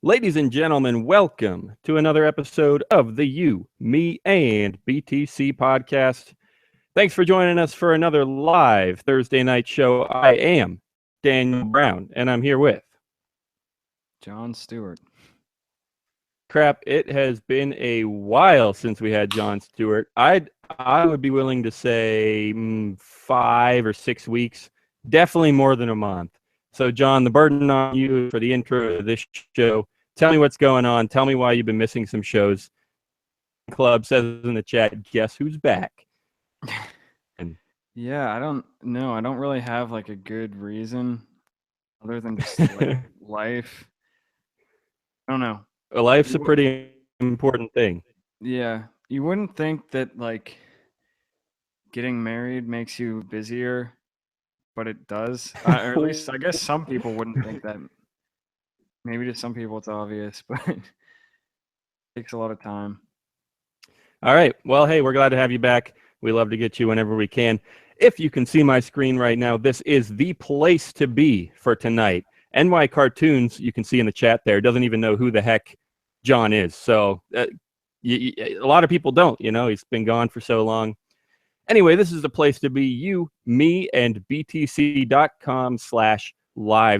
Ladies and gentlemen, welcome to another episode of the You, Me, and BTC podcast. Thanks for joining us for another live Thursday night show. I am Daniel Brown, and I'm here with John Stewart. Crap. It has been a while since we had John Stewart. I would be willing to say 5 or 6 weeks, definitely more than a month. So, John, the burden on you for the intro to this show. Tell me what's going on. Tell me why you've been missing some shows. Club says in the chat, guess who's back? And Yeah, I don't know. I don't really have like a good reason other than just like life. I don't know. life's You a wou- pretty important thing. Yeah, you wouldn't think that like getting married makes you busier, but it does. Or at least I guess some people wouldn't think that. Maybe to some people it's obvious, but it takes a lot of time. All right. Well, hey, we're glad to have you back. We love to get you whenever we can. If you can see my screen right now, this is the place to be for tonight. NY Cartoons, you can see in the chat there, doesn't even know who the heck John is. So a lot of people don't, he's been gone for so long. Anyway, this is the place to be. You, me, and btc.com/live.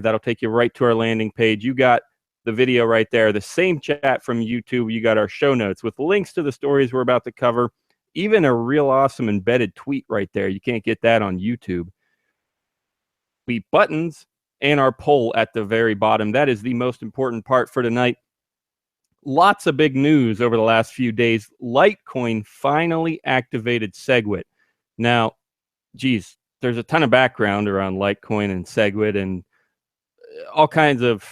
That'll take you right to our landing page. You got the video right there, the same chat from YouTube. You got our show notes with links to the stories we're about to cover, even a real awesome embedded tweet right there. You can't get that on YouTube. Tweet buttons and our poll at the very bottom. That is the most important part for tonight. Lots of big news over the last few days. Litecoin finally activated SegWit. Now, geez, there's a ton of background around Litecoin and SegWit and all kinds of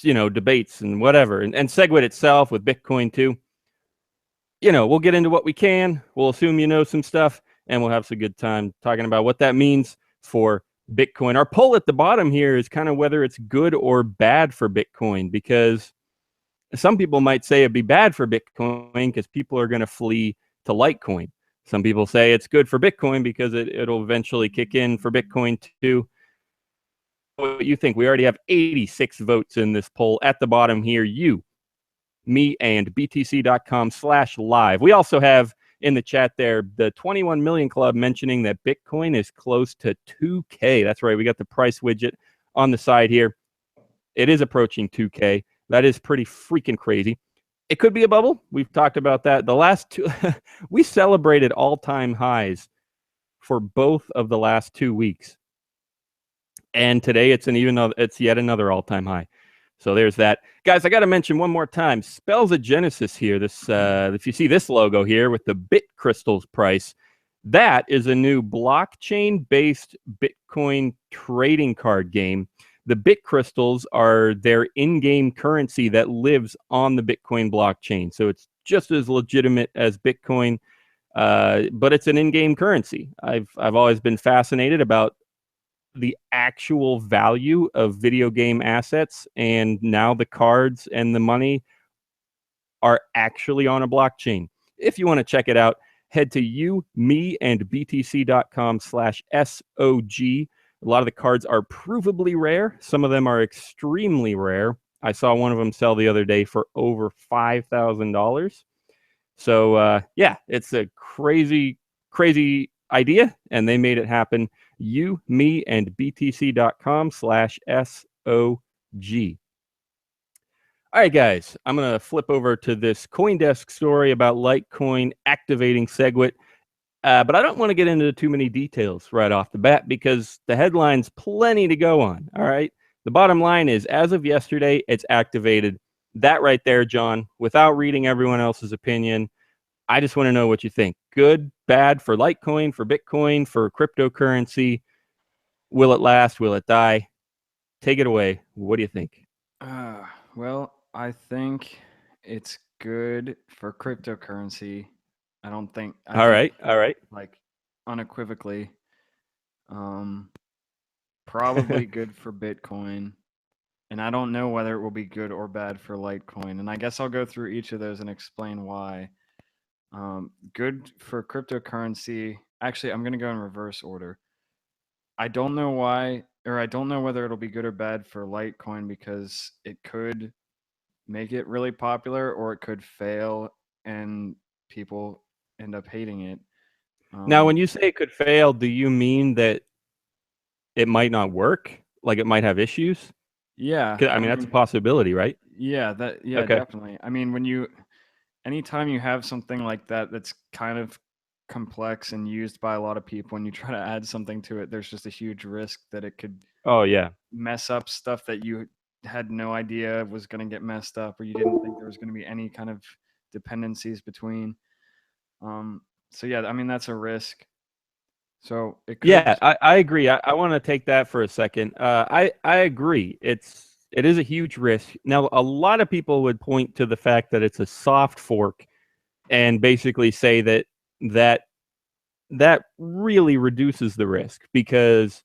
debates and whatever, and SegWit itself with Bitcoin too. We'll get into what we can. We'll assume you know some stuff, and we'll have some good time talking about what that means for Bitcoin. Our poll at the bottom here is kind of whether it's good or bad for Bitcoin, because some people might say it'd be bad for Bitcoin because people are going to flee to Litecoin. Some people say it's good for Bitcoin because it'll eventually kick in for Bitcoin too. What you think? We already have 86 votes in this poll at the bottom here. You, me, and btc.com/live. We also have in the chat there the 21 million club mentioning that Bitcoin is close to 2K. That's right. We got the price widget on the side here. It is approaching 2K. That is pretty freaking crazy. It could be a bubble. We've talked about that. The last two, we celebrated all-time highs for both of the last 2 weeks. And today it's yet another all-time high. So there's that. Guys, I got to mention one more time, Spells of Genesis here. This if you see this logo here with the Bit Crystals price, that is a new blockchain-based Bitcoin trading card game. The Bit Crystals are their in-game currency that lives on the Bitcoin blockchain. So it's just as legitimate as Bitcoin, but it's an in-game currency. I've always been fascinated about the actual value of video game assets, and now the cards and the money are actually on a blockchain. If you want to check it out, head to you, me, and btc.com/SOG. A lot of the cards are provably rare. Some of them are extremely rare. I saw one of them sell the other day for over $5,000. So, yeah, it's a crazy, crazy idea, and they made it happen. You, me, and btc.com/SOG. All right, guys, I'm going to flip over to this CoinDesk story about Litecoin activating SegWit. But I don't want to get into too many details right off the bat because the headline's plenty to go on. All right. The bottom line is, as of yesterday, it's activated. That right there, John, without reading everyone else's opinion, I just want to know what you think. Good, bad for Litecoin, for Bitcoin, for cryptocurrency? Will it last? Will it die? Take it away. What do you think? Well, I think it's good for cryptocurrency. I All think right. All right. like unequivocally, um, probably good for Bitcoin. And I don't know whether it will be good or bad for Litecoin. And I guess I'll go through each of those and explain why. Good for cryptocurrency. Actually, I'm going to go in reverse order. I don't know why, or I don't know whether it'll be good or bad for Litecoin because it could make it really popular, or it could fail and people end up hating it. Now, when you say it could fail, do you mean that it might not work? Like it might have issues? Yeah, I mean, that's a possibility, right? yeah, Okay. definitely. I mean, anytime you have something like that that's kind of complex and used by a lot of people, and you try to add something to it, there's just a huge risk that it could Oh, yeah. mess up stuff that you had no idea was going to get messed up, or you didn't think there was going to be any kind of dependencies between. So yeah, I mean, that's a risk. So it could. Yeah, I agree. I want to take that for a second. I agree. It is a huge risk. Now, a lot of people would point to the fact that it's a soft fork and basically say that that really reduces the risk because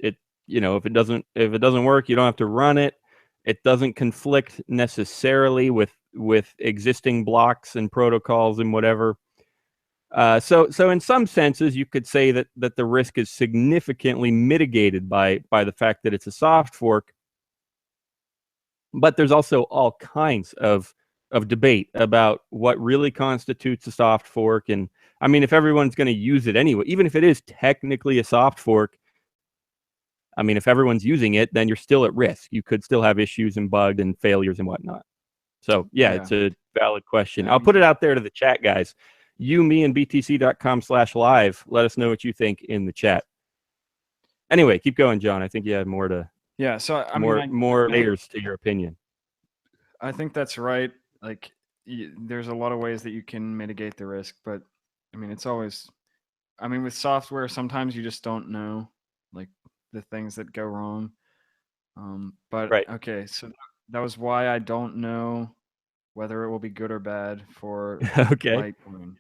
it, if it doesn't work, you don't have to run it. It doesn't conflict necessarily with existing blocks and protocols and whatever. So in some senses, you could say that the risk is significantly mitigated by the fact that it's a soft fork. But there's also all kinds of debate about what really constitutes a soft fork. And I mean, if everyone's going to use it anyway, even if it is technically a soft fork, I mean, if everyone's using it, then you're still at risk. You could still have issues and bugs and failures and whatnot. So yeah, Yeah. it's a valid question. Yeah, I'll put it out there to the chat, guys. Me and btc.com/live. Let us know what you think in the chat. Anyway, keep going, John. I think you had more to. Yeah. So I more mean, more layers to your opinion. I think that's right. Like, there's a lot of ways that you can mitigate the risk, but I mean, it's always. I mean, with software, sometimes you just don't know, like, the things that go wrong. But Right. okay, so that was why I don't know whether it will be good or bad for Okay. Litecoin.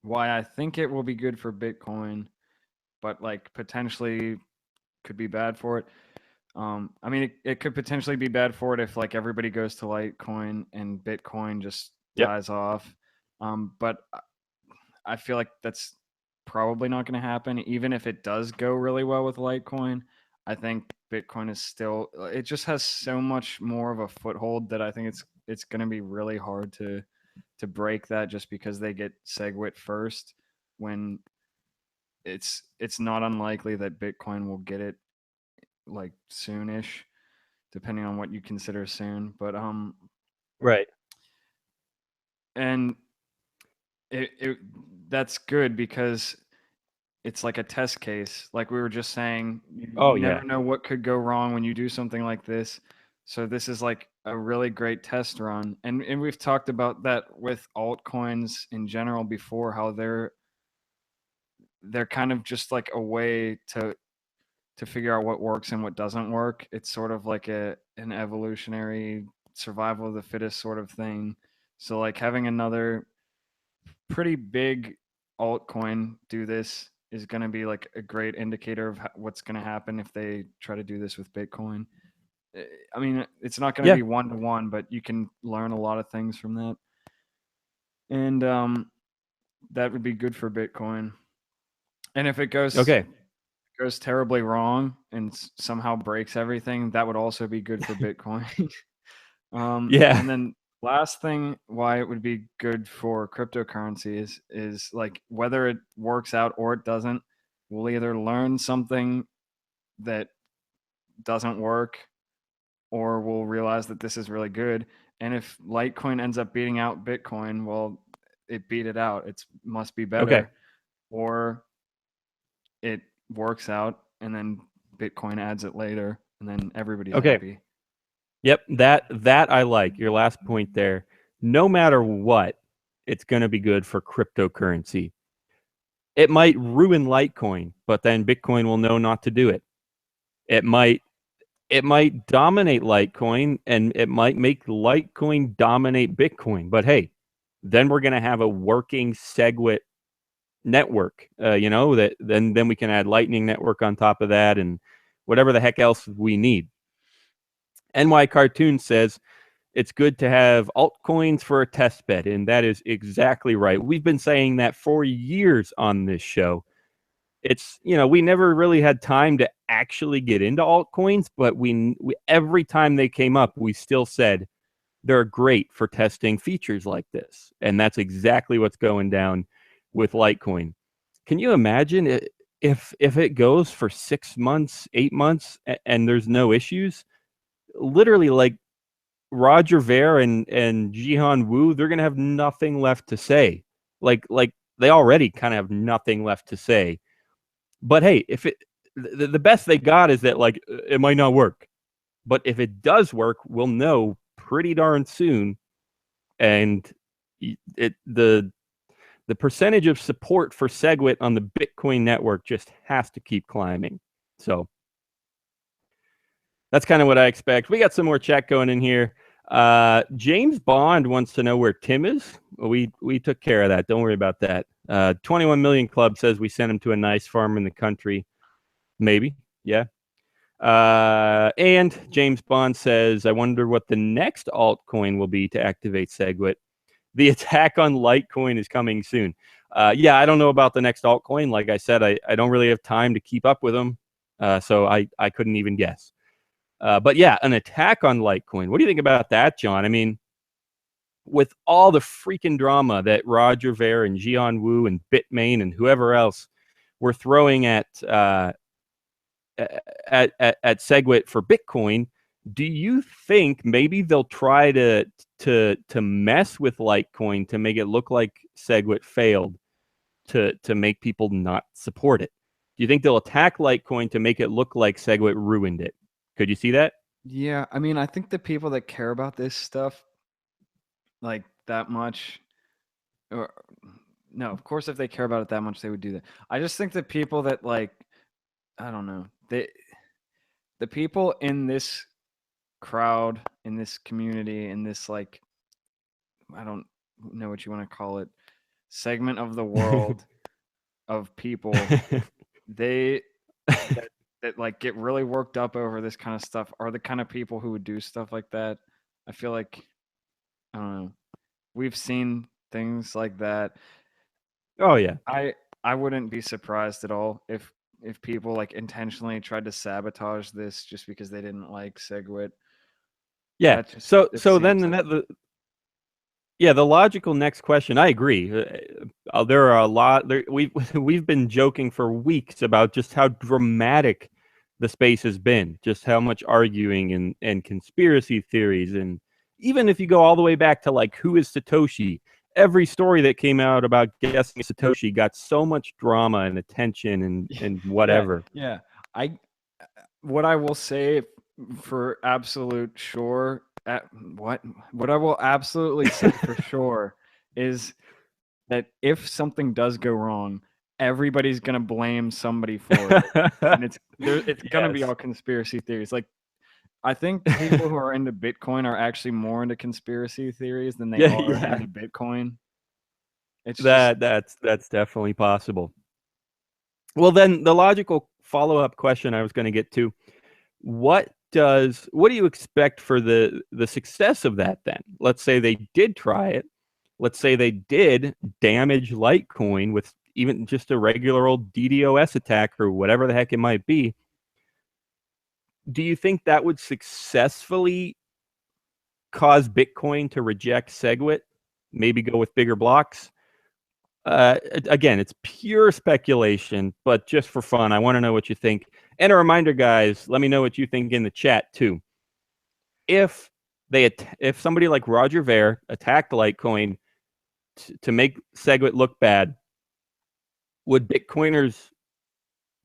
Why I think it will be good for Bitcoin, but like potentially could be bad for it. I mean, it could potentially be bad for it if like everybody goes to Litecoin and Bitcoin just Yep. dies off. But I feel like that's probably not going to happen. Even if it does go really well with Litecoin, I think Bitcoin is still. It just has so much more of a foothold that I think it's going to be really hard to break that just because they get SegWit first. When it's not unlikely that Bitcoin will get it like soonish, depending on what you consider soon. But Right. and it that's good because it's like a test case. Like we were just saying, Oh you yeah. never know what could go wrong when you do something like this. So this is like a really great test run. And we've talked about that with altcoins in general before, how they're kind of just like a way to figure out what works and what doesn't work. It's sort of like an evolutionary survival of the fittest sort of thing. So like having another pretty big altcoin do this is going to be like a great indicator of what's going to happen if they try to do this with Bitcoin. I mean, it's not going to Yeah. be one to one, but you can learn a lot of things from that. And that would be good for Bitcoin. And if it goes Okay. terribly wrong and somehow breaks everything, that would also be good for Bitcoin. Yeah. And then last thing why it would be good for cryptocurrencies is like whether it works out or it doesn't, we'll either learn something that doesn't work or we'll realize that this is really good. And if Litecoin ends up beating out Bitcoin, well, it beat it out. It must be better. Okay. Or it works out and then Bitcoin adds it later and then everybody's Okay. happy. Yep. That I like your last point there. No matter what, it's going to be good for cryptocurrency. It might ruin Litecoin, but then Bitcoin will know not to do it. It might dominate Litecoin and it might make Litecoin dominate Bitcoin. But hey, then we're going to have a working SegWit network, that then we can add Lightning Network on top of that and whatever the heck else we need. NY Cartoon says it's good to have altcoins for a test bed, and that is exactly right. We've been saying that for years on this show. It's, we never really had time to actually get into altcoins, but we every time they came up, we still said they're great for testing features like this. And that's exactly what's going down with Litecoin. Can you imagine it, if it goes for 6 months, 8 months, and there's no issues? Literally, like Roger Ver and Jihan Wu, they're gonna have nothing left to say. Like they already kind of have nothing left to say. But hey, if the best they got is that like it might not work. But if it does work, we'll know pretty darn soon. And the percentage of support for SegWit on the Bitcoin network just has to keep climbing. So that's kind of what I expect. We got some more chat going in here. James Bond wants to know where Tim is. We took care of that. Don't worry about that. 21 Million Club says we sent him to a nice farm in the country. Maybe. Yeah. And James Bond says, I wonder what the next altcoin will be to activate SegWit. The attack on Litecoin is coming soon. Yeah, I don't know about the next altcoin. Like I said, I don't really have time to keep up with them. So I couldn't even guess. But yeah, an attack on Litecoin. What do you think about that, John? I mean, with all the freaking drama that Roger Ver and Jihan Wu and Bitmain and whoever else were throwing at SegWit for Bitcoin, do you think maybe they'll try to mess with Litecoin to make it look like SegWit failed, to make people not support it? Do you think they'll attack Litecoin to make it look like SegWit ruined it? Could you see that? Yeah, I mean, I think the people that care about this stuff like that much, or no, of course, if they care about it that much, they would do that. I just think the people that like, I don't know, the people in this crowd, in this community, in this like, I don't know what you want to call it, segment of the world of people, they that like get really worked up over this kind of stuff are the kind of people who would do stuff like that. I feel like, I don't know. We've seen things like that. Oh yeah. I wouldn't be surprised at all if people like intentionally tried to sabotage this just because they didn't like SegWit. Yeah. That just So then seems like, the logical next question. I agree. There are a lot. We've been joking for weeks about just how dramatic the space has been, just how much arguing and conspiracy theories, and even if you go all the way back to like who is Satoshi, every story that came out about guessing Satoshi got so much drama and attention and yeah, whatever. yeah. I what I will say for absolute sure, what I will absolutely say for sure is that if something does go wrong, everybody's gonna blame somebody for it, and it's gonna be Yes. all conspiracy theories. Like, I think people who are into Bitcoin are actually more into conspiracy theories than they are Yeah. into Bitcoin. It's just That's definitely possible. Well, then the logical follow-up question I was going to get to, what do you expect for the success of that then? Let's say they did try it. Let's say they did damage Litecoin with even just a regular old DDoS attack or whatever the heck it might be. Do you think that would successfully cause Bitcoin to reject SegWit? Maybe go with bigger blocks? Again, it's pure speculation, but just for fun, I want to know what you think. And a reminder, guys, let me know what you think in the chat too. If somebody like Roger Ver attacked Litecoin to make SegWit look bad, would Bitcoiners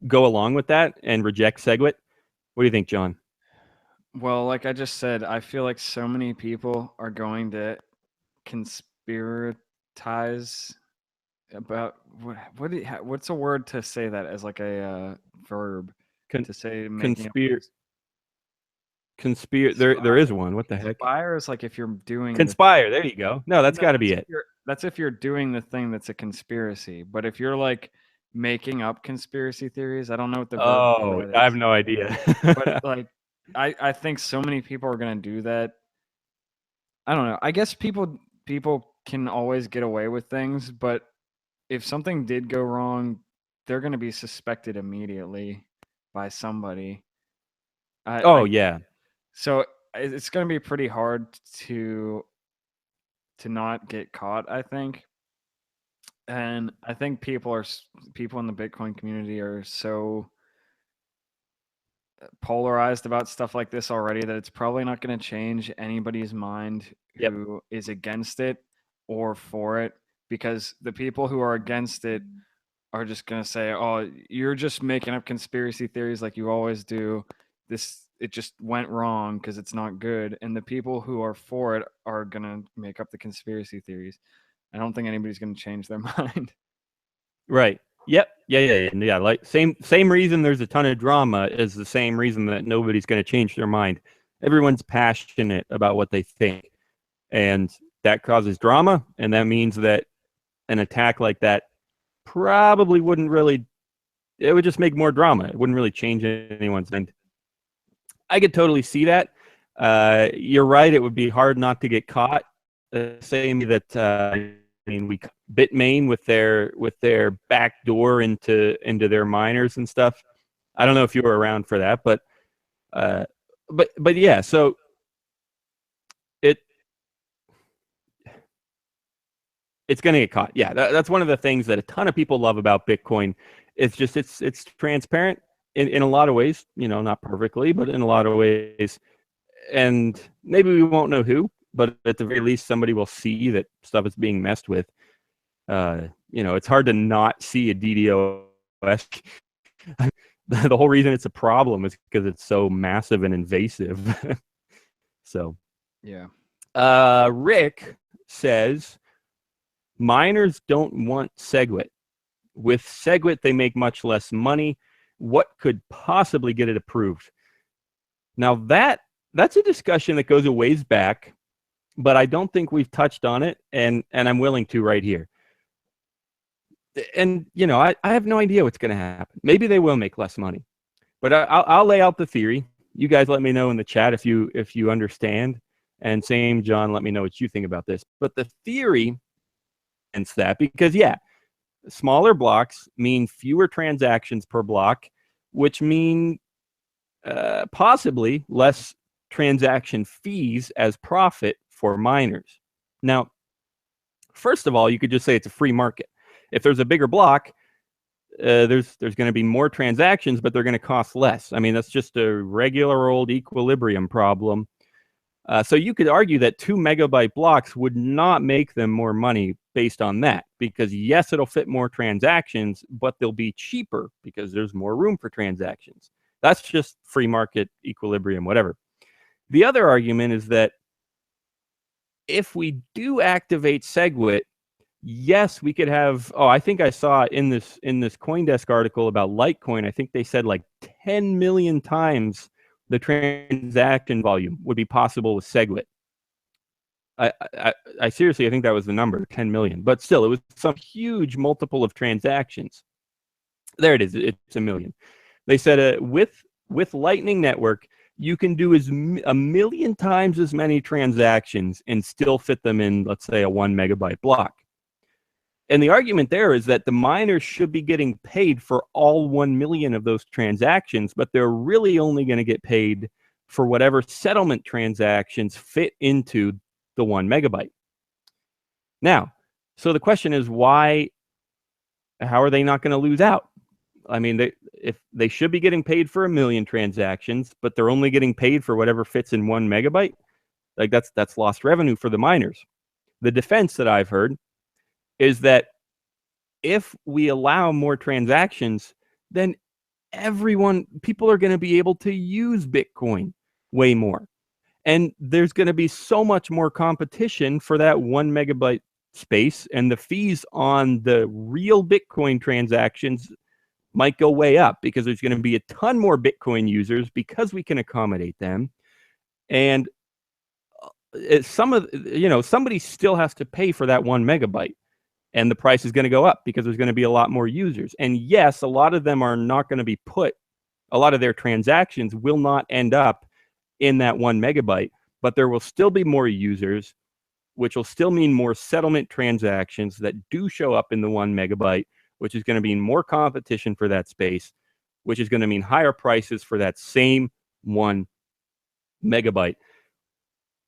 go along with that and reject SegWit? What do you think, John? well, like I just said, I feel like so many people are going to conspiratize about what's a word to say that as like a verb Con- to say making up conspire, there is one. What the heck? conspire is like if you're doing the Conspire. There you go. No, that's no, got to be it. that's if you're doing the thing that's a conspiracy. But if you're like making up conspiracy theories, I don't know what the verb for Oh, that I have is. no idea. But like I think so many people are gonna do that. I don't know. I guess people can always get away with things, but if something did go wrong, they're gonna be suspected immediately by somebody. Oh I yeah. so it's going to be pretty hard to not get caught, I think. And I think people in the Bitcoin community are so polarized about stuff like this already that it's probably not going to change anybody's mind Yep. who is against it or for it, because the people who are against it are just going to say, "Oh, you're just making up conspiracy theories like you always do. It just went wrong because it's not good." And the people who are for it are going to make up the conspiracy theories. I don't think anybody's going to change their mind. Right. Yep. Yeah. Like same reason there's a ton of drama is the same reason that nobody's going to change their mind. Everyone's passionate about what they think, and that causes drama, and that means that an attack like that probably wouldn't really. It would just make more drama. It wouldn't really change anyone's mind. I could totally see that. You're right. It would be hard not to get caught. Saying that. I mean, Bitmain with their back door into their miners and stuff. I don't know if you were around for that, but yeah. So it's going to get caught. Yeah, that's one of the things that a ton of people love about Bitcoin. It's just it's transparent in a lot of ways. You know, not perfectly, but in a lot of ways. And maybe we won't know who, but at the very least, somebody will see that stuff is being messed with. You know, it's hard to not see a DDoS. The whole reason it's a problem is because it's so massive and invasive. So, yeah. Rick says miners don't want SegWit. With SegWit, they make much less money. What could possibly get it approved? Now that's a discussion that goes a ways back, but I don't think we've touched on it, and I'm willing to right here. And you know, I have no idea what's going to happen. Maybe they will make less money, but I'll lay out the theory. You guys let me know in the chat if you understand, and same John, let me know what you think about this. But the theory is that because smaller blocks mean fewer transactions per block, which mean possibly less transaction fees as profit for miners. Now, first of all, you could just say it's a free market. If there's a bigger block, there's going to be more transactions, but they're going to cost less. I mean, that's just a regular old equilibrium problem. So you could argue that 2 megabyte blocks would not make them more money based on that, because yes, it'll fit more transactions, but they'll be cheaper because there's more room for transactions. That's just free market equilibrium, whatever. The other argument is that if we do activate SegWit, yes, we could have. Oh, I think I saw in this CoinDesk article about Litecoin. I think they said like 10 million times the transaction volume would be possible with SegWit. I seriously, I think that was the number, 10 million. But still, it was some huge multiple of transactions. There it is. It's a million. They said with Lightning Network, you can do a million times as many transactions and still fit them in, let's say, a 1 megabyte block. And the argument there is that the miners should be getting paid for all 1 million of those transactions, but they're really only going to get paid for whatever settlement transactions fit into the 1 megabyte. Now, so the question is how are they not going to lose out? I mean, if they should be getting paid for 1 million transactions, but they're only getting paid for whatever fits in 1 megabyte, like that's lost revenue for the miners. The defense that I've heard is that if we allow more transactions, then people are going to be able to use Bitcoin way more. And there's going to be so much more competition for that 1 megabyte space, and the fees on the real Bitcoin transactions might go way up because there's going to be a ton more Bitcoin users because we can accommodate them. And somebody still has to pay for that 1 megabyte. And the price is going to go up because there's going to be a lot more users. And yes, a lot of them are not going to be a lot of their transactions will not end up in that 1 megabyte, but there will still be more users, which will still mean more settlement transactions that do show up in the 1 megabyte, which is going to mean more competition for that space, which is going to mean higher prices for that same 1 megabyte.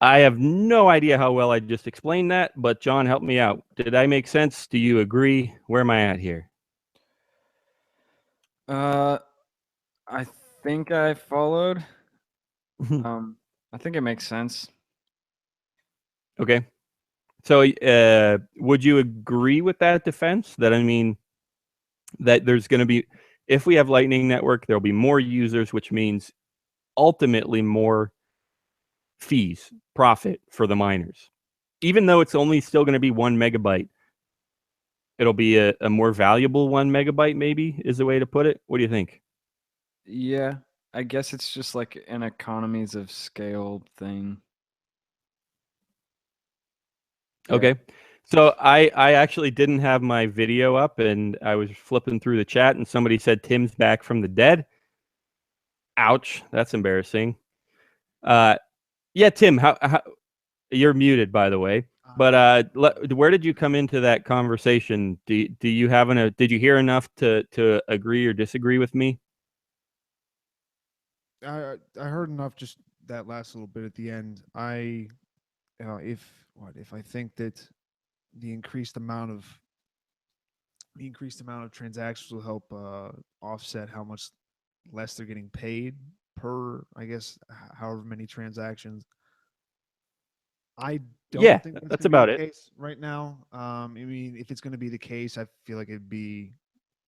I have no idea how well I just explained that, but John, help me out. Did I make sense? Do you agree? Where am I at here? I think I followed. I think it makes sense. Okay. So, would you agree with that defense? That, I mean, that there's going to be, if we have Lightning Network, there'll be more users, which means ultimately more fees, profit for the miners. Even though it's only still going to be 1 megabyte, it'll be a more valuable 1 megabyte, maybe, is the way to put it. What do you think? Yeah, I guess it's just like an economies of scale thing. Yeah. Okay. So I actually didn't have my video up, and I was flipping through the chat, and somebody said Tim's back from the dead. Ouch, that's embarrassing. Yeah, Tim, how you're muted, by the way. But where did you come into that conversation? Do you have did you hear enough to agree or disagree with me? I heard enough. Just that last little bit at the end. If I think that the increased amount of transactions will help offset how much less they're getting paid per, I guess, however many transactions. I don't Yeah, think that's that's going to about be the it. case right now. I mean, if it's going to be the case, I feel like it'd be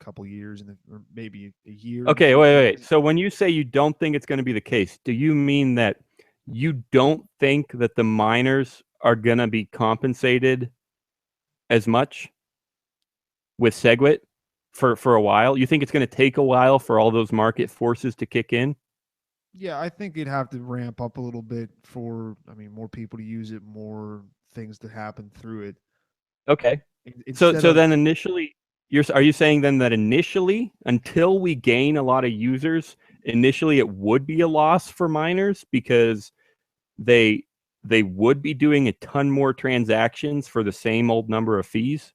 a couple years or maybe a year. Okay, wait. So when you say you don't think it's going to be the case, do you mean that you don't think that the miners are going to be compensated as much with SegWit for a while? You think it's going to take a while for all those market forces to kick in? Yeah, I think you'd have to ramp up a little bit for, I mean, more people to use it, more things to happen through it. Okay. Instead So of, then initially, are you saying then that initially, until we gain a lot of users, initially it would be a loss for miners because they they would be doing a ton more transactions for the same old number of fees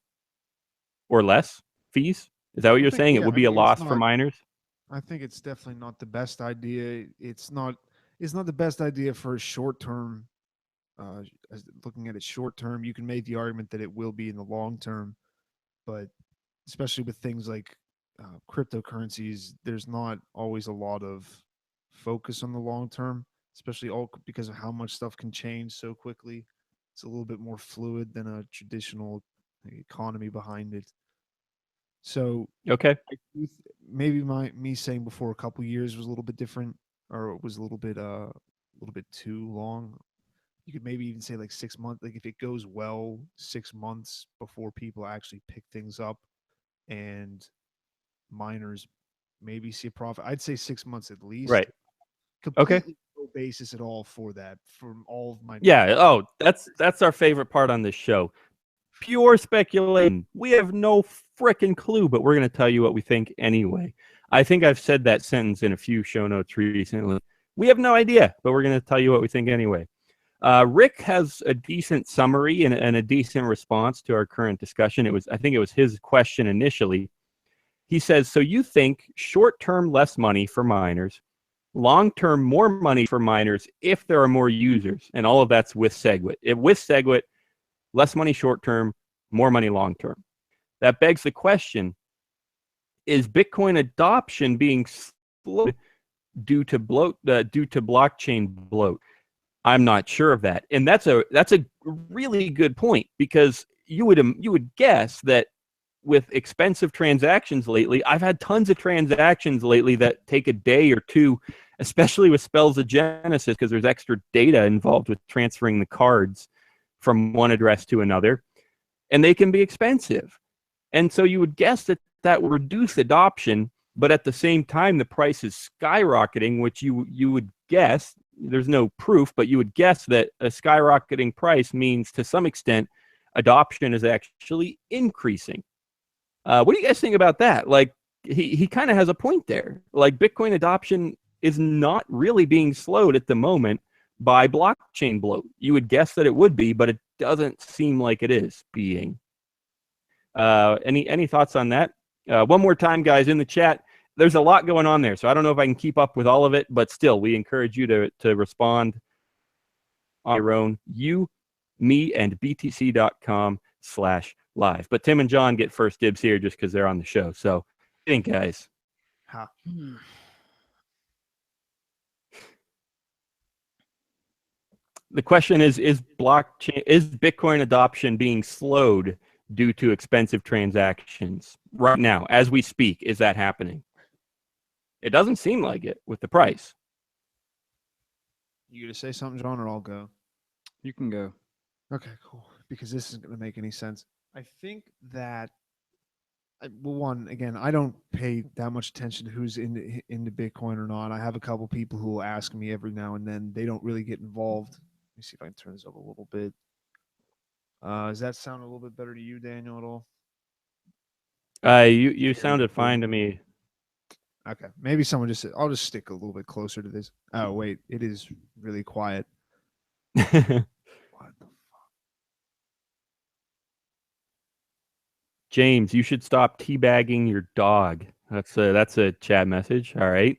or less fees? Is that what I you're think, saying? It yeah, would I be a mean, it's loss for not, miners? I think it's definitely not the best idea. It's not the best idea for a short term. Looking at it short term, you can make the argument that it will be in the long term, but especially with things like cryptocurrencies, there's not always a lot of focus on the long term, especially all because of how much stuff can change so quickly. It's a little bit more fluid than a traditional economy behind it. So Okay. maybe me saying before a couple years was a little bit different, or it was a little bit too long. You could maybe even say like 6 months. Like if it goes well, 6 months before people actually pick things up and miners maybe see a profit. I'd say 6 months at least. Right. Okay. Completely no basis at all for that from all of my Yeah. knowledge. Oh, that's our favorite part on this show. Pure speculation. We have no freaking clue, but we're going to tell you what we think anyway. I think I've said that sentence in a few show notes recently. We have no idea, but we're going to tell you what we think anyway. Rick has a decent summary and a decent response to our current discussion. I think it was his question initially. He says, so you think short-term less money for miners, long-term more money for miners if there are more users, and all of that's with SegWit. With SegWit, less money short-term, more money long-term. That begs the question, is Bitcoin adoption being slowed due to blockchain bloat? I'm not sure of that. And that's a really good point, because you would guess that with expensive transactions lately, I've had tons of transactions lately that take a day or two, especially with Spells of Genesis, because there's extra data involved with transferring the cards from one address to another, and they can be expensive. And so you would guess that that would reduce adoption, but at the same time, the price is skyrocketing, which you would guess, there's no proof, but you would guess that a skyrocketing price means to some extent adoption is actually increasing. What do you guys think about that? Like, he kind of has a point there. Like, Bitcoin adoption is not really being slowed at the moment by blockchain bloat. You would guess that it would be, but it doesn't seem like it is being. Any thoughts on that? One more time, guys, in the chat. There's a lot going on there, so I don't know if I can keep up with all of it, but still, we encourage you to respond. on your own. You, me, and btc.com/live. But Tim and John get first dibs here just because they're on the show. So, what do you think, guys? Huh. The question is Bitcoin adoption being slowed due to expensive transactions right now as we speak? Is that happening? It doesn't seem like it with the price. You gonna say something, John, or I'll go? You can go. Okay, cool. Because this isn't gonna make any sense. I think that, well, one, again, I don't pay that much attention to who's into Bitcoin or not. I have a couple people who will ask me every now and then. They don't really get involved. Let me see if I can turn this up a little bit. Does that sound a little bit better to you, Daniel, at all? You sounded fine to me. Okay, maybe someone just. I'll just stick a little bit closer to this. Oh wait, it is really quiet. What the fuck? James, you should stop teabagging your dog. That's a chat message. All right.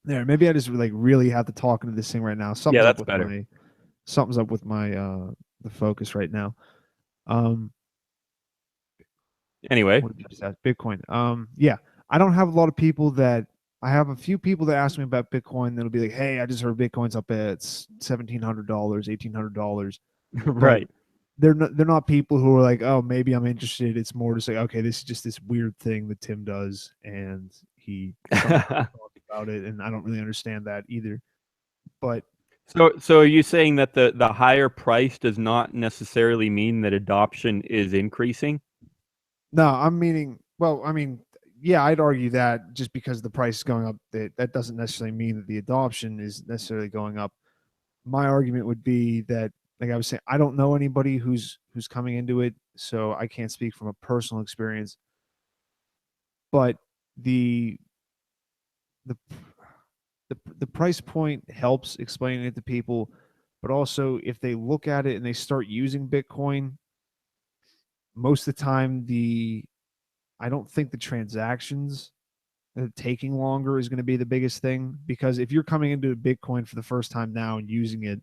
There, maybe I just like really have to talk into this thing right now. Yeah, that's better. Something's up with my the focus right now. Anyway, what did you just ask? Bitcoin. Yeah, I don't have a lot of people that. I have a few people that ask me about Bitcoin. That'll be like, "Hey, I just heard Bitcoin's up at $1,700, $1,800." right. They're not people who are like, "Oh, maybe I'm interested." It's more just like, "Okay, this is just this weird thing that Tim does, and he talks about it, and I don't really understand that either." But so are you saying that the higher price does not necessarily mean that adoption is increasing? no, I'm meaning. Well, I mean, yeah, I'd argue that just because the price is going up, that doesn't necessarily mean that the adoption is necessarily going up. My argument would be that, like I was saying, I don't know anybody who's coming into it, so I can't speak from a personal experience. But the the the price point helps explaining it to people, but also if they look at it and they start using Bitcoin, most of the time I don't think the transactions taking longer is going to be the biggest thing, because if you're coming into Bitcoin for the first time now and using it,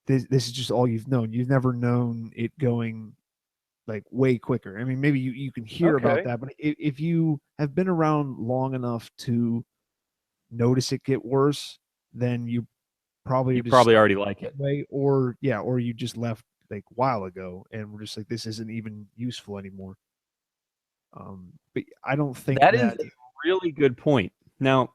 this is just all you've known. You've never known it going like way quicker. I mean, maybe you can hear about that, but if you have been around long enough to notice it get worse, then you probably already like it. Way, or you just left like a while ago and we're just like, this isn't even useful anymore. But I don't think that is a really good point. Now,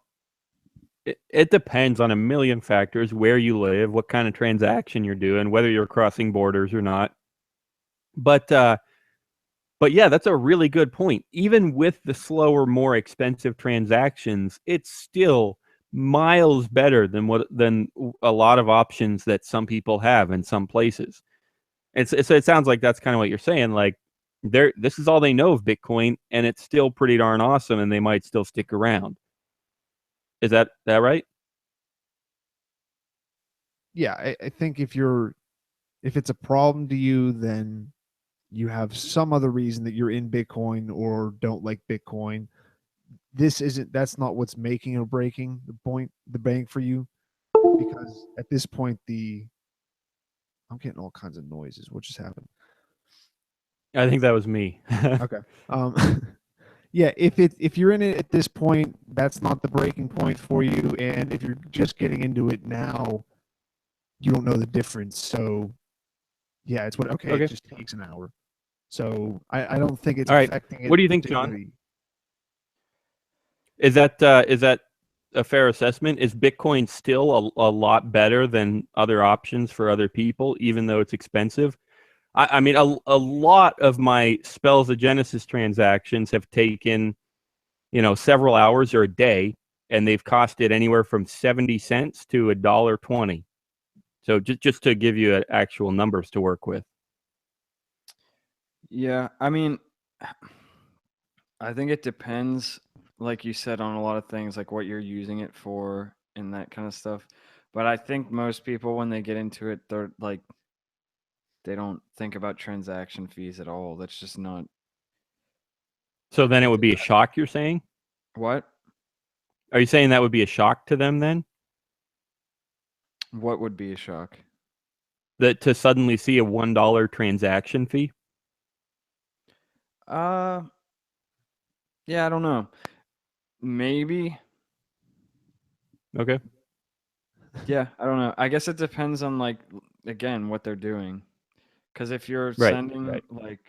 it depends on a million factors: where you live, what kind of transaction you're doing, whether you're crossing borders or not. But yeah, that's a really good point. Even with the slower, more expensive transactions, it's still miles better than a lot of options that some people have in some places. It sounds like that's kind of what you're saying. Like, this is all they know of Bitcoin, and it's still pretty darn awesome, and they might still stick around. Is that right? Yeah, I think if it's a problem to you, then you have some other reason that you're in Bitcoin or don't like Bitcoin. That's not what's making or breaking the bank for you, because at this point I'm getting all kinds of noises. What just happened? I think that was me. Okay. Yeah, if you're in it at this point, that's not the breaking point for you, and if you're just getting into it now, you don't know the difference. So yeah, it's Okay. It just takes an hour. So I don't think it's all right. affecting it. What do you think, John? Is that a fair assessment? Is Bitcoin still a lot better than other options for other people, even though it's expensive? I mean, a lot of my Spells of Genesis transactions have taken, several hours or a day, and they've costed anywhere from 70 cents to $1.20. So just to give you actual numbers to work with. Yeah, I mean, I think it depends, like you said, on a lot of things, like what you're using it for and that kind of stuff. But I think most people, when they get into it, they're like, they don't think about transaction fees at all. That's just not. So then it would be a shock, you're saying? What? Are you saying that would be a shock to them then? What would be a shock? That to suddenly see a $1 transaction fee? Yeah, I don't know. Maybe. Okay. Yeah, I don't know. I guess it depends on like again what they're doing. Because if you're Right, sending right. like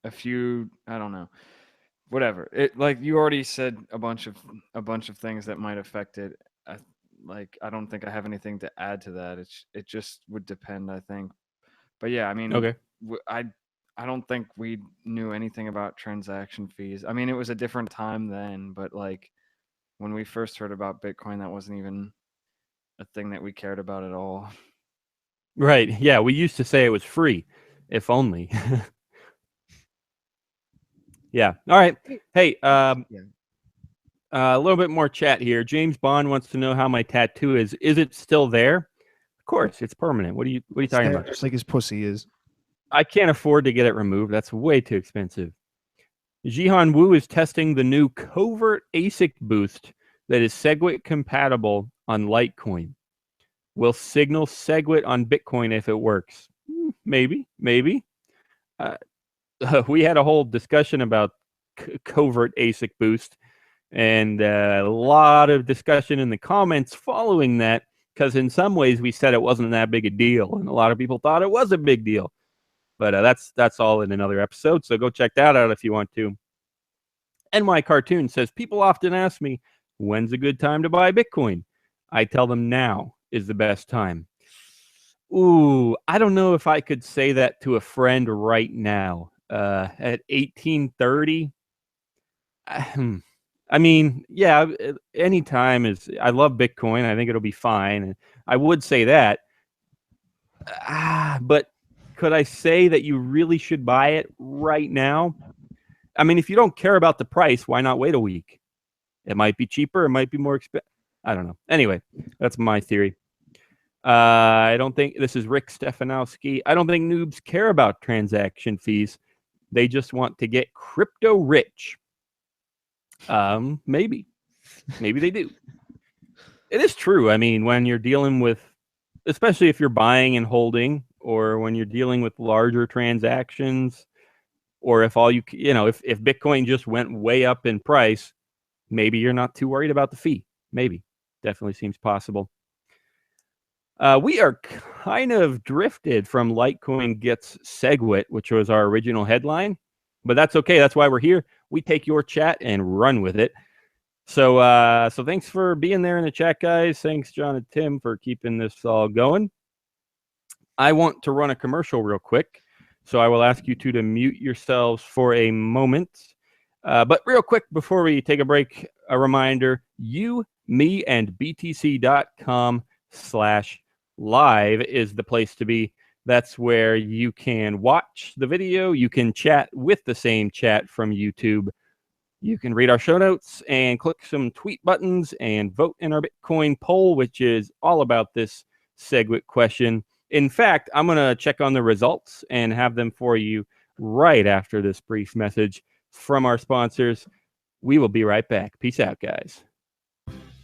a few, I don't know, whatever. It like you already said a bunch of things that might affect it. I I don't think I have anything to add to that. It just would depend, I think. But yeah, I mean, Okay. I don't think we knew anything about transaction fees. I mean, it was a different time then, but like when we first heard about Bitcoin, that wasn't even a thing that we cared about at all. Right. Yeah, we used to say it was free, if only. Yeah. All right. Hey, Yeah. a little bit more chat here. James Bond wants to know how my tattoo is. Is it still there? Of course, it's permanent. What are you It's talking there, about? just like his pussy is. I can't afford to get it removed. That's way too expensive. Jihan Wu is testing the new covert ASIC boost that is SegWit compatible on Litecoin. Will signal SegWit on Bitcoin if it works? Maybe. Uh, we had a whole discussion about covert ASIC boost, and a lot of discussion in the comments following that, because in some ways we said it wasn't that big a deal, and a lot of people thought it was a big deal. But that's all in another episode, so go check that out if you want to. NY Cartoon says, people often ask me, when's a good time to buy Bitcoin? I tell them now is the best time. Ooh, I don't know if I could say that to a friend right now. At 1830, I mean, yeah, any time is. I love Bitcoin. I think it'll be fine. And I would say that. But could I say that you really should buy it right now? I mean, if you don't care about the price, why not wait a week? It might be cheaper. It might be more expensive. I don't know. Anyway, that's my theory. I don't think this is Rick Stefanowski. I don't think noobs care about transaction fees. They just want to get crypto rich. Maybe they do. It is true. I mean, when you're dealing with, especially if you're buying and holding, or when you're dealing with larger transactions, or if all if Bitcoin just went way up in price, maybe you're not too worried about the fee. Maybe. Definitely seems possible. We are kind of drifted from Litecoin gets SegWit, which was our original headline, but that's okay. That's why we're here. We take your chat and run with it. So thanks for being there in the chat, guys. Thanks, John and Tim, for keeping this all going. I want to run a commercial real quick, so I will ask you two to mute yourselves for a moment. But real quick, before we take a break, a reminder, you, me, and btc.com/live is the place to be. That's where you can watch the video. You can chat with the same chat from YouTube. You can read our show notes and click some tweet buttons and vote in our Bitcoin poll, which is all about this SegWit question. In fact, I'm going to check on the results and have them for you right after this brief message from our sponsors. We will be right back. Peace out, guys.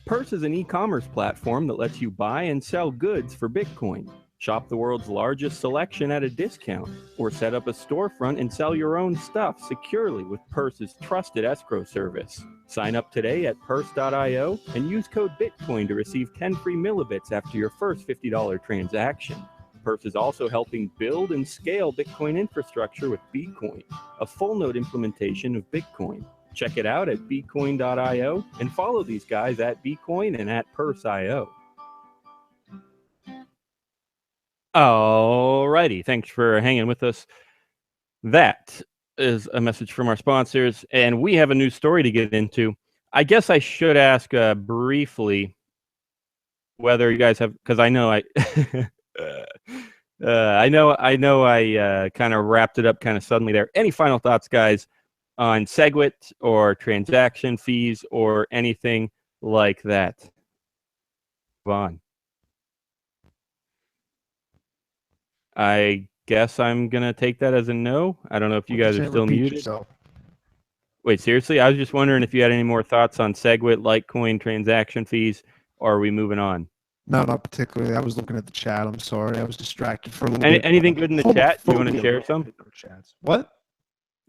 Purse is an e-commerce platform that lets you buy and sell goods for Bitcoin. Shop the world's largest selection at a discount, or set up a storefront and sell your own stuff securely with Purse's trusted escrow service. Sign up today at purse.io and use code Bitcoin to receive 10 free millibits after your first $50 transaction. Purse is also helping build and scale Bitcoin infrastructure with Bitcoin, a full node implementation of Bitcoin. Check it out at bcoin.io and follow these guys at Bcoin and at Purse.io. All righty. Thanks for hanging with us. That is a message from our sponsors, and we have a new story to get into. I guess I should ask briefly whether you guys have, because I know I I kind of wrapped it up kind of suddenly there. Any final thoughts, guys, on SegWit or transaction fees or anything like that? Vaughn. I guess I'm going to take that as a no. I don't know if you guys are still muted. Yourself. Wait, seriously? I was just wondering if you had any more thoughts on SegWit, Litecoin transaction fees, or are we moving on? No, not particularly. I was looking at the chat. I'm sorry. I was distracted for a little bit. Anything good in the chat? You want to share some? Chats. What?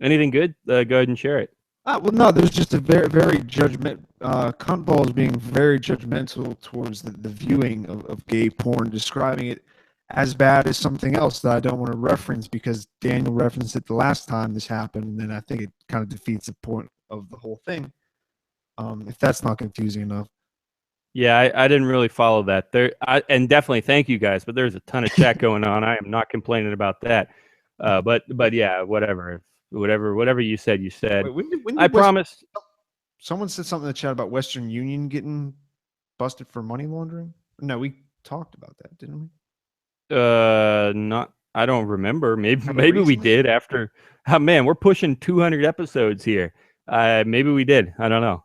Anything good? Go ahead and share it. Well, no, there's just a very judgment. Cuntball is being very judgmental towards the viewing of gay porn, describing it as bad as something else that I don't want to reference because Daniel referenced it the last time this happened, and then I think it kind of defeats the point of the whole thing. If that's not confusing enough. Yeah, I didn't really follow that. And definitely thank you guys, but there's a ton of chat going on. I am not complaining about that. But yeah, whatever you said, you said. Wait, when I did promise. Someone said something in the chat about Western Union getting busted for money laundering. No, we talked about that, didn't we? Not. I don't remember. Maybe we did after. Oh, man, we're pushing 200 episodes here. Maybe we did. I don't know.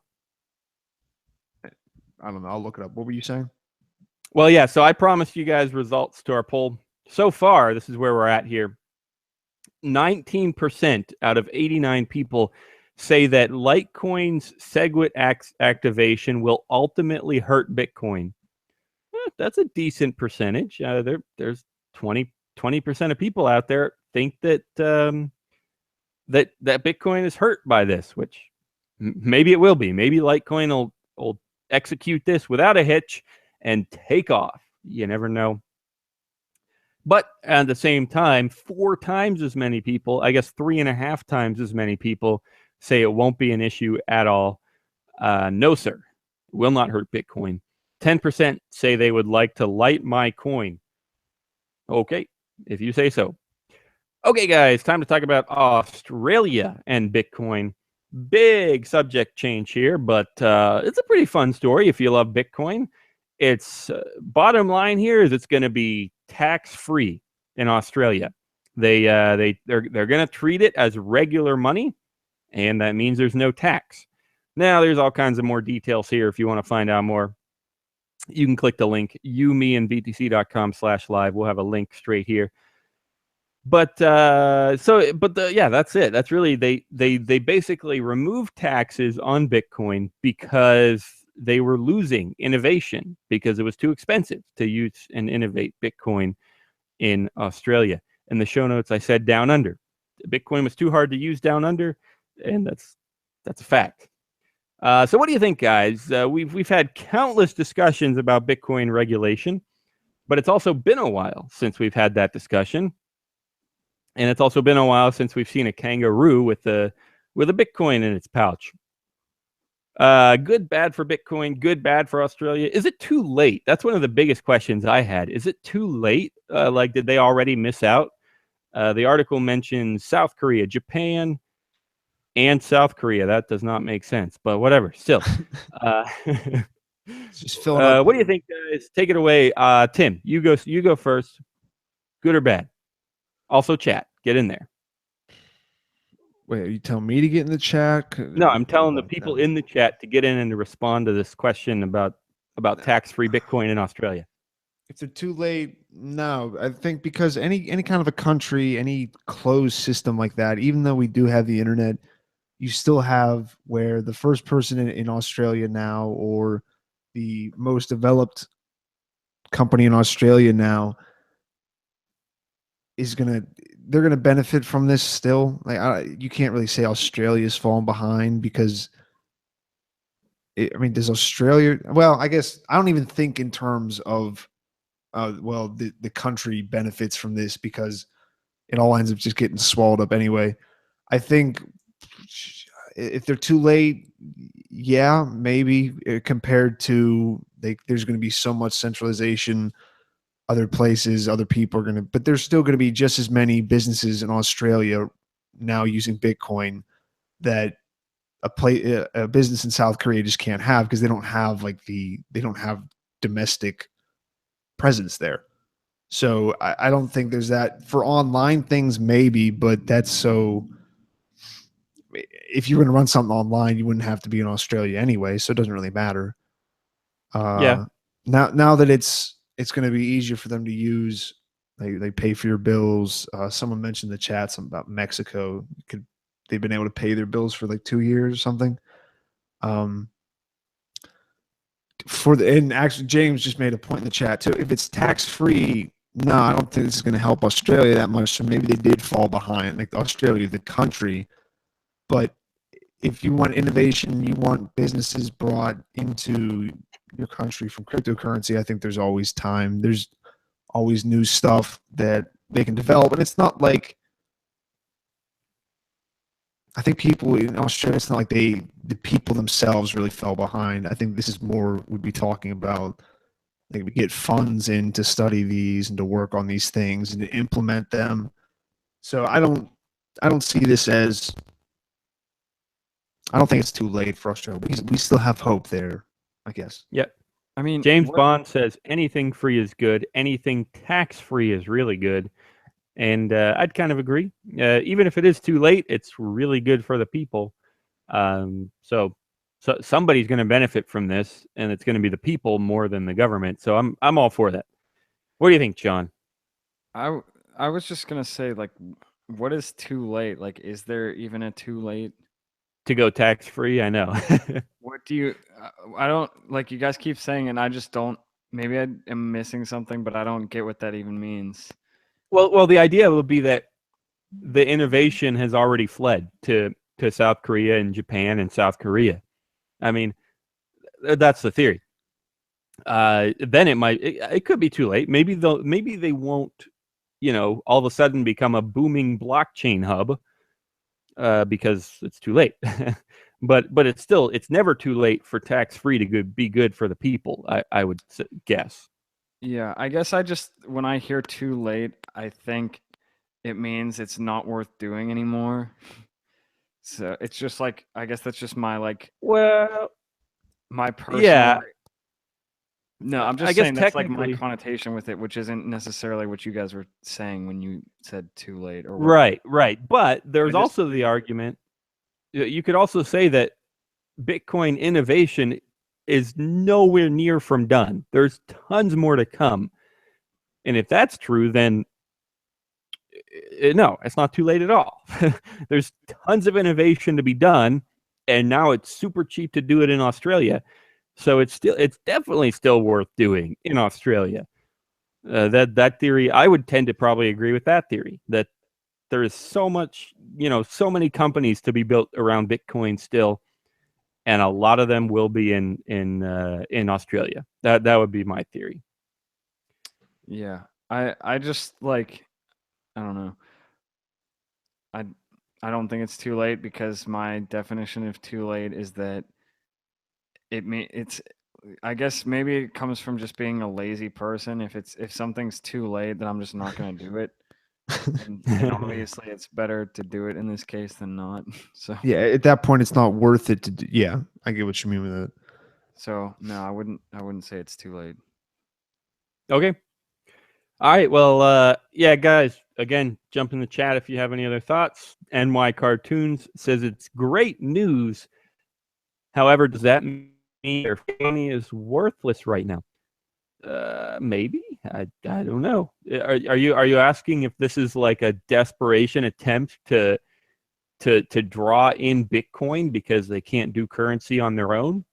I don't know. I'll look it up. What were you saying? Well, yeah. So I promised you guys results to our poll. So far, this is where we're at here. 19% out of 89 people say that Litecoin's SegWit activation will ultimately hurt Bitcoin. That's a decent percentage. There's 20% of people out there think that that Bitcoin is hurt by this, which maybe it will be. Maybe Litecoin will execute this without a hitch and take off. You never know. But at the same time, 4 times as many people, I guess 3.5 times as many people say it won't be an issue at all. No, sir. Will not hurt Bitcoin. 10% say they would like to light my coin. Okay, if you say so. Okay, guys, time to talk about Australia and Bitcoin. Big subject change here, but it's a pretty fun story if you love Bitcoin. It's bottom line here is it's going to be tax-free in Australia. They're going to treat it as regular money, and that means there's no tax. Now, there's all kinds of more details here if you want to find out more. You can click the link, youmeandbtc.com/live. We'll have a link straight here. But yeah, that's it. That's really they basically removed taxes on Bitcoin because they were losing innovation because it was too expensive to use and innovate Bitcoin in Australia. In the show notes, I said down under. Bitcoin was too hard to use down under, and that's a fact. So what do you think, guys? We've had countless discussions about Bitcoin regulation, but it's also been a while since we've had that discussion. And it's also been a while since we've seen a kangaroo with a Bitcoin in its pouch. Good, bad for Bitcoin, good, bad for Australia. Is it too late? That's one of the biggest questions I had. Is it too late? Like, did they already miss out? The article mentions South Korea, Japan, and South Korea. That does not make sense, but whatever. Still. Just filling up. What do you think, guys? Take it away. Tim, you go first. Good or bad? Also chat. Get in there. Wait, are you telling me to get in the chat? No, I'm telling the people in the chat to get in and to respond to this question about tax-free Bitcoin in Australia. If they're too late, no. I think because any kind of a country, any closed system like that, even though we do have the internet, you still have where the first person in Australia now, or the most developed company in Australia now, they're gonna benefit from this still. Like, you can't really say Australia's fallen behind because does Australia? Well, I guess I don't even think in terms of the country benefits from this because it all ends up just getting swallowed up anyway. I think if they're too late, yeah, maybe compared to there's going to be so much centralization. Other places, other people are going to, but there's still going to be just as many businesses in Australia now using Bitcoin that a business in South Korea just can't have because they don't have they don't have domestic presence there. So I don't think there's that for online things, maybe, but that's so. If you're going to run something online, you wouldn't have to be in Australia anyway, so it doesn't really matter. Yeah. Now that it's going to be easier for them to use. They pay for your bills. Someone mentioned in the chat something about Mexico. You could they've been able to pay their bills for like 2 years or something. And actually James just made a point in the chat too. If it's tax free, no, I don't think this is going to help Australia that much. So maybe they did fall behind, like Australia, the country. But if you want innovation, you want businesses brought into your country from cryptocurrency, I think there's always time. There's always new stuff that they can develop. And it's not like, I think people in Australia, it's not like the people themselves really fell behind. I think this is more, we'd be talking about, like, we get funds in to study these and to work on these things and to implement them. So I don't see this as, I don't think it's too late for Australia. We still have hope there, I guess. Yep. I mean, James Bond says anything free is good. Anything tax-free is really good. And I'd kind of agree. Even if it is too late, it's really good for the people. So somebody's going to benefit from this, and it's going to be the people more than the government. So I'm all for that. What do you think, John? I was just gonna say, like, what is too late? Like, is there even a too late to go tax-free? I know. What do you? I don't like. You guys keep saying, and I just don't. Maybe I am missing something, but I don't get what that even means. Well, the idea would be that the innovation has already fled to South Korea and Japan and South Korea. I mean, that's the theory. Then it could be too late. Maybe they won't, all of a sudden become a booming blockchain hub because it's too late. but it's never too late for tax-free to be good for the people, I would guess. Yeah, I guess when I hear too late, I think it means it's not worth doing anymore. So it's just like, I guess that's just my my personal. Yeah. No, I'm just saying that's like my connotation with it, which isn't necessarily what you guys were saying when you said too late or whatever. Right. But there's also the argument. You could also say that Bitcoin innovation is nowhere near from done. There's tons more to come. And if that's true, then no, it's not too late at all. There's tons of innovation to be done, and now it's super cheap to do it in Australia. So it's definitely still worth doing in Australia. That theory, I would tend to probably agree with that theory, that there is so much, so many companies to be built around Bitcoin still, and a lot of them will be in Australia. That would be my theory. Yeah, I just like, I don't know. I don't think it's too late, because my definition of too late is that it's. I guess maybe it comes from just being a lazy person. If something's too late, then I'm just not going to do it. and obviously, it's better to do it in this case than not. So yeah, at that point, it's not worth it to do. Yeah, I get what you mean with it. So no, I wouldn't say it's too late. Okay. All right. Well, yeah, guys, again, jump in the chat if you have any other thoughts. NY Cartoons says it's great news. However, does that mean their money is worthless right now? Maybe. I don't know. Are you asking if this is like a desperation attempt to draw in Bitcoin because they can't do currency on their own?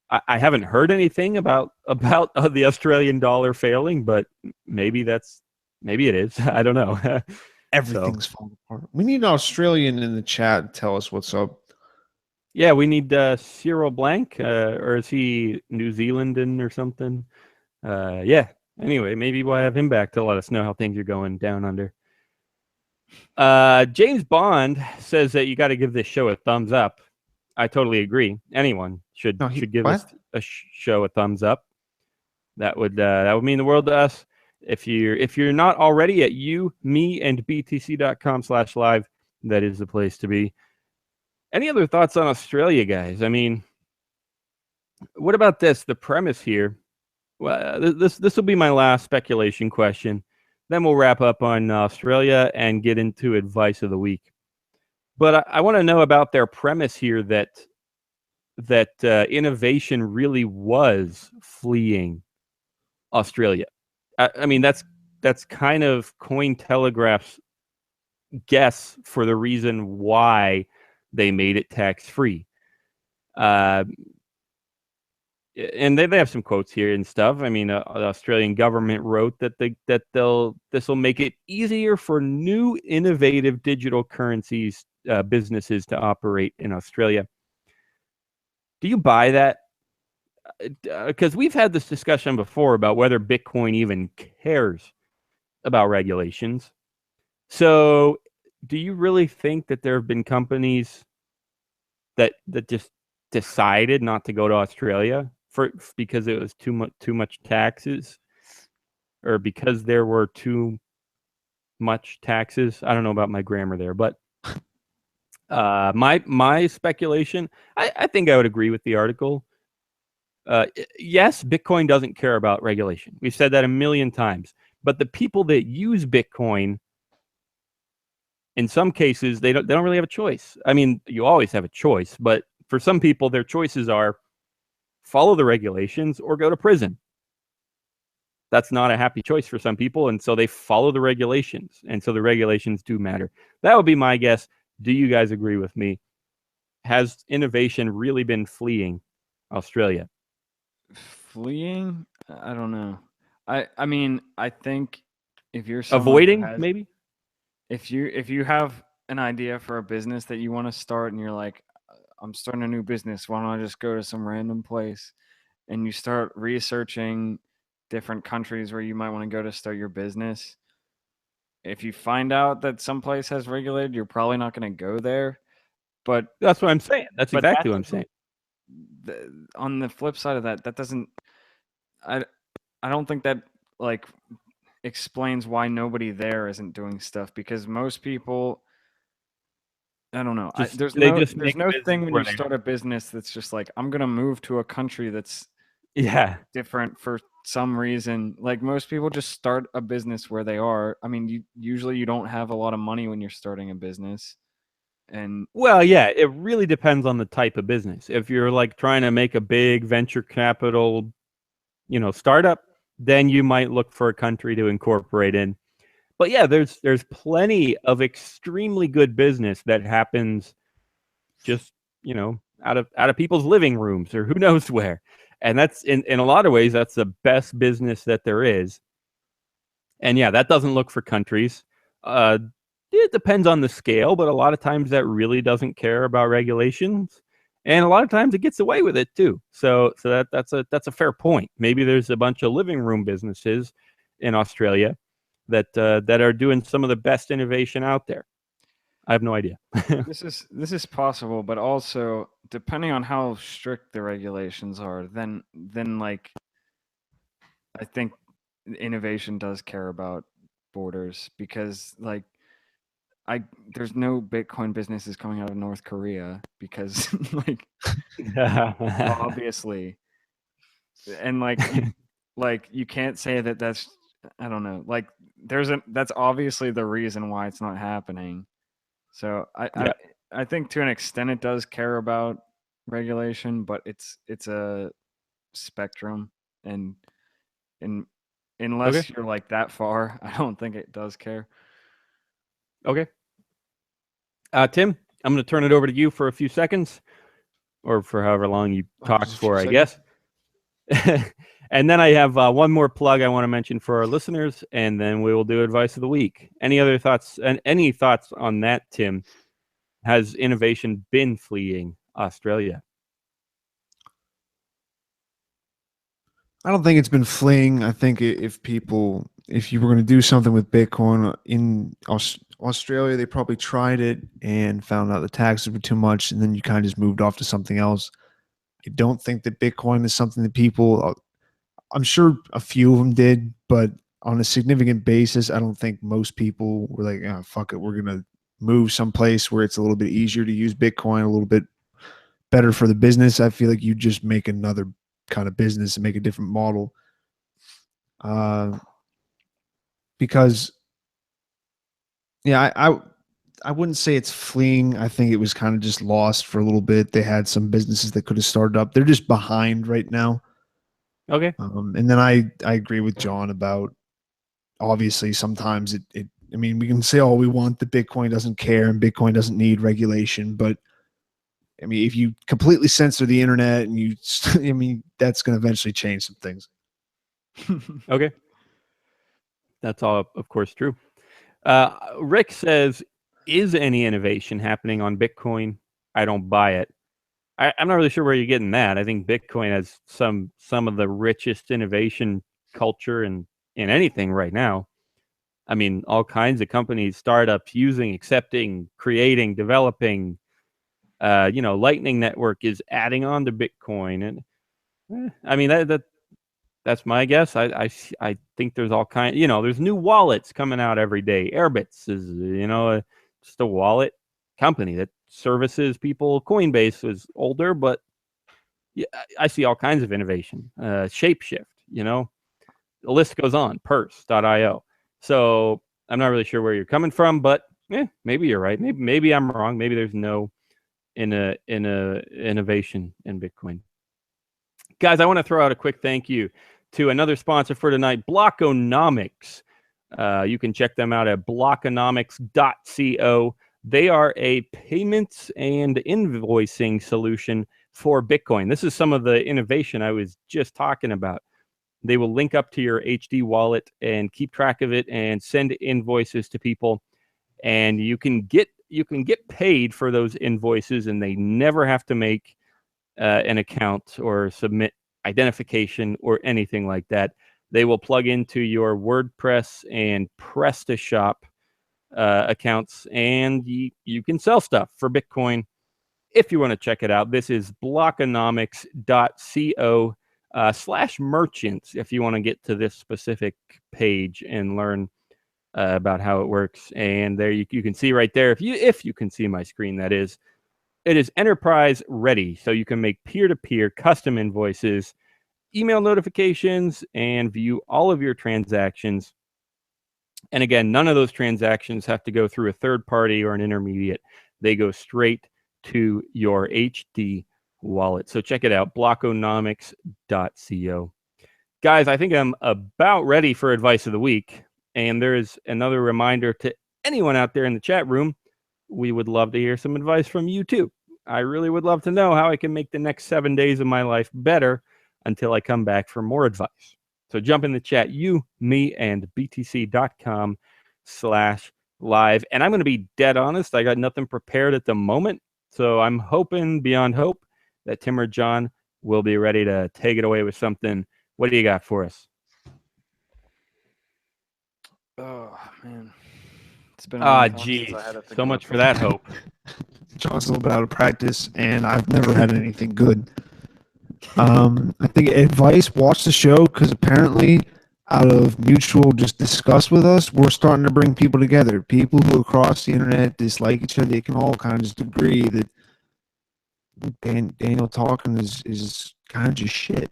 I haven't heard anything about the Australian dollar failing, but maybe it is. I don't know. Everything's falling apart. We need an Australian in the chat to tell us what's up. Yeah, we need Cyril Blank, or is he New Zealandan or something? Yeah. Anyway, maybe we'll have him back to let us know how things are going down under. James Bond says that you got to give this show a thumbs up. I totally agree. Anyone should give us a show a thumbs up. That would mean the world to us. If you're not already at meandbtc.com/live, that is the place to be. Any other thoughts on Australia, guys? I mean, what about this? The premise here. Well, this will be my last speculation question. Then we'll wrap up on Australia and get into advice of the week. But I want to know about their premise here that innovation really was fleeing Australia. I mean, that's kind of Cointelegraph's guess for the reason why they made it tax-free. And they have some quotes here and stuff. I mean, the Australian government wrote that this will make it easier for new innovative digital currencies businesses to operate in Australia. Do you buy that? Because we've had this discussion before about whether Bitcoin even cares about regulations. So, do you really think that there have been companies that just decided not to go to Australia because it was too much taxes, or because there were too much taxes? I don't know about my grammar there, but my speculation, I think I would agree with the article. Yes, Bitcoin doesn't care about regulation. We've said that a million times. But the people that use Bitcoin, in some cases, they don't really have a choice. I mean, you always have a choice, but for some people, their choices are follow the regulations or go to prison. That's not a happy choice for some people, and so they follow the regulations, and so the regulations do matter. That would be my guess. Do you guys agree with me? Has innovation really been fleeing Australia? Fleeing? I don't know. I mean, I think if you're someone who Avoiding, has, maybe? if you have an idea for a business that you want to start and you're like, I'm starting a new business, why don't I just go to some random place? And you start researching different countries where you might want to go to start your business. If you find out that some place has regulated, you're probably not going to go there. But That's what I'm saying. That's but exactly that what I'm saying. on the flip side of that, that doesn't. I don't think that like explains why nobody there isn't doing stuff, because most people, I don't know. There's They no just make a business thing when where you they start a business that's just like, I'm gonna move to a country that's Yeah. different for some reason. Like, most people just start a business where they are. I mean, usually you don't have a lot of money when you're starting a business, and Well, yeah, it really depends on the type of business. If you're like trying to make a big venture capital, startup, then you might look for a country to incorporate in. But yeah, there's plenty of extremely good business that happens just, out of people's living rooms or who knows where. And that's in a lot of ways, that's the best business that there is. And yeah, that doesn't look for countries. It depends on the scale, but a lot of times that really doesn't care about regulations, and a lot of times it gets away with it too. So that's a fair point. Maybe there's a bunch of living room businesses in Australia that are doing some of the best innovation out there. I have no idea. this is possible, but also depending on how strict the regulations are, then like, I think innovation does care about borders, because like, there's no Bitcoin businesses coming out of North Korea because like, obviously, and like you can't say that that's, I don't know, like, that's obviously the reason why it's not happening. So Yeah. I think to an extent it does care about regulation, but it's a spectrum, and unless Okay. you're like that far, I don't think it does care. Okay. Tim, I'm going to turn it over to you for a few seconds, or for however long you talk Just a few for, I seconds. guess. And then I have one more plug I want to mention for our listeners, and then we will do advice of the week. Any other thoughts? And any thoughts on that, Tim? Has innovation been fleeing Australia? I don't think it's been fleeing. I think if you were going to do something with Bitcoin in Australia, they probably tried it and found out the taxes were too much, and then you kind of just moved off to something else. I don't think that Bitcoin is something that people, I'm sure a few of them did, but on a significant basis, I don't think most people were like, oh, fuck it, we're going to move someplace where it's a little bit easier to use Bitcoin, a little bit better for the business. I feel like you just make another kind of business and make a different model. Because yeah, I wouldn't say it's fleeing. I think it was kind of just lost for a little bit. They had some businesses that could have started up. They're just behind right now. Okay. And then I agree with John about, obviously sometimes it I mean, we can say all we want that Bitcoin doesn't care and Bitcoin doesn't need regulation, but I mean, if you completely censor the internet and you, I mean, that's going to eventually change some things. Okay. That's all, of course, true. Rick says, is any innovation happening on Bitcoin? I don't buy it. I'm not really sure where you're getting that. I think Bitcoin has some of the richest innovation culture in anything right now. I mean, all kinds of companies, startups using, accepting, creating, developing. Lightning Network is adding on to Bitcoin, and I mean that's my guess. I think there's all kind. There's new wallets coming out every day. Airbits is just a wallet company that services people. Coinbase is older, but yeah, I see all kinds of innovation. Shapeshift, the list goes on. Purse.io. So I'm not really sure where you're coming from, but maybe you're right. Maybe I'm wrong. Maybe there's no innovation in Bitcoin. Guys, I want to throw out a quick thank you to another sponsor for tonight, Blockonomics. You can check them out at blockonomics.co. They are a payments and invoicing solution for Bitcoin. This is some of the innovation I was just talking about. They will link up to your HD wallet and keep track of it and send invoices to people. And you can get paid for those invoices, and they never have to make an account or submit identification or anything like that. They will plug into your WordPress and PrestaShop accounts, and you can sell stuff for Bitcoin. If you want to check it out, this is blockonomics.co /merchants if you want to get to this specific page and learn about how it works. And there you can see right there, if you can see my screen, that is, it is enterprise ready, so you can make peer-to-peer custom invoices, email notifications, and view all of your transactions. And again, none of those transactions have to go through a third party or an intermediate. They go straight to your HD wallet. So check it out, blockonomics.co. Guys, I think I'm about ready for advice of the week. And there is another reminder to anyone out there in the chat room. We would love to hear some advice from you too. I really would love to know how I can make the next 7 days of my life better until I come back for more advice. So jump in the chat, you, me, and btc.com/live. And I'm going to be dead honest. I got nothing prepared at the moment. So I'm hoping beyond hope that Tim or John will be ready to take it away with something. What do you got for us? Oh, man. It's been a long time geez. since I had to think So about much for that hope. John's a little bit out of practice, and I've never had anything good. I think advice, watch the show, because apparently out of mutual just discuss with us, we're starting to bring people together. People who across the internet dislike each other, they can all kind of just agree that Daniel talking is kind of just shit.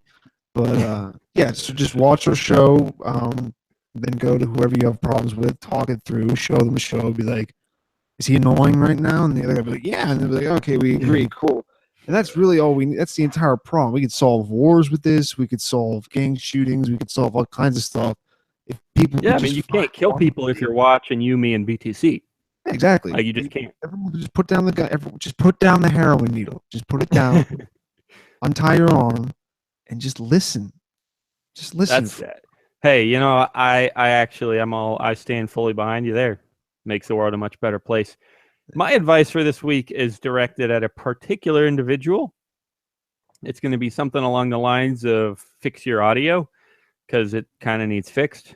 But yeah, so just watch our show, then go to whoever you have problems with, talk it through, show them the show, be like, is he annoying right now? And the other guy be like, yeah, and they'll be like, okay, we agree, cool. And that's really all we need. That's the entire problem. We could solve wars with this. We could solve gang shootings. We could solve all kinds of stuff. If people, yeah, I mean, you can't kill people if you're watching you, me, and BTC. Exactly. Like, you just can't. Everyone just put down the gun. Just put down the heroin needle. Just put it down. Untie your arm, and just listen. Just listen. That's it. Hey, I stand fully behind you there. Makes the world a much better place. My advice for this week is directed at a particular individual. It's going to be something along the lines of fix your audio, because it kind of needs fixed.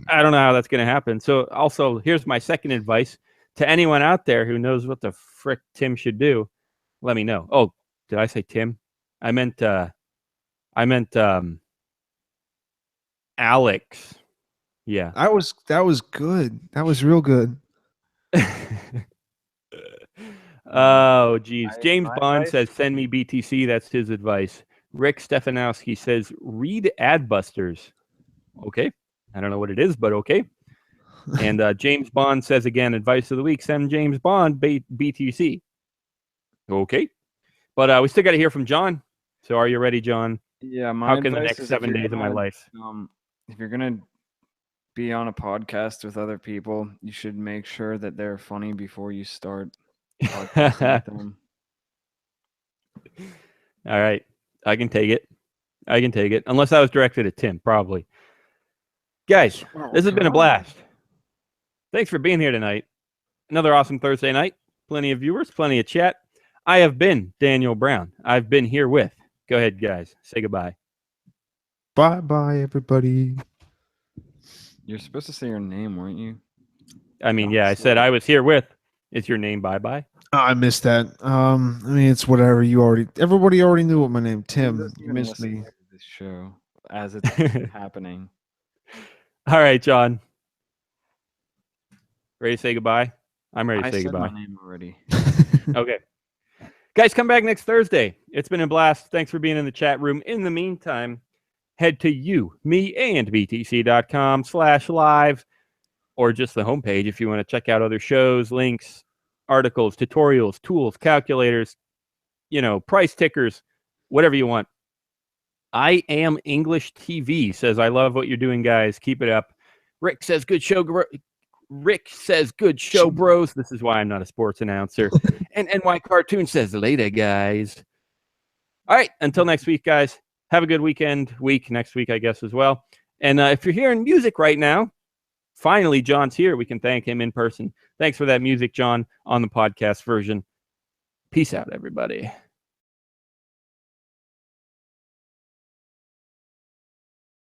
I don't know how that's going to happen. So also, here's my second advice to anyone out there who knows what the frick Tim should do. Let me know. Oh, did I say Tim? I meant Alex. Yeah. That was good. That was real good. Oh, geez. James my Bond advice? says, send me BTC. That's his advice. Rick Stefanowski says, read Adbusters. Okay. I don't know what it is, but okay. And James Bond says, again, advice of the week, send James Bond BTC. Okay. But we still got to hear from John. So are you ready, John? Yeah, my How can the advice next is 7 days of my life? if you're gonna be on a podcast with other people, you should make sure that they're funny before you start podcasting with them. All right. I can take it. Unless I was directed at Tim, probably. Guys, this has been a blast. Thanks for being here tonight. Another awesome Thursday night. Plenty of viewers, plenty of chat. I have been Daniel Brown. I've been here with. Go ahead, guys. Say goodbye. Bye-bye, everybody. You're supposed to say your name, weren't you? I mean, yeah, I said I was here with. Is your name bye-bye? Oh, I missed that. I mean, it's whatever. Everybody already knew what my name. Tim, you missed me. This show as it's happening. All right, John. Ready to say goodbye? I'm ready to say goodbye. I said my name already. Okay. Guys, come back next Thursday. It's been a blast. Thanks for being in the chat room. In the meantime, head to btc.com/live or just the homepage if you want to check out other shows, links, articles, tutorials, tools, calculators, price tickers, whatever you want. I Am English TV says, I love what you're doing, guys. Keep it up. Rick says, good show, bros. This is why I'm not a sports announcer. And NY Cartoon says, later, guys. All right. Until next week, guys. Have a good week next week, I guess, as well. And if you're hearing music right now, finally, John's here. We can thank him in person. Thanks for that music, John, on the podcast version. Peace out, everybody.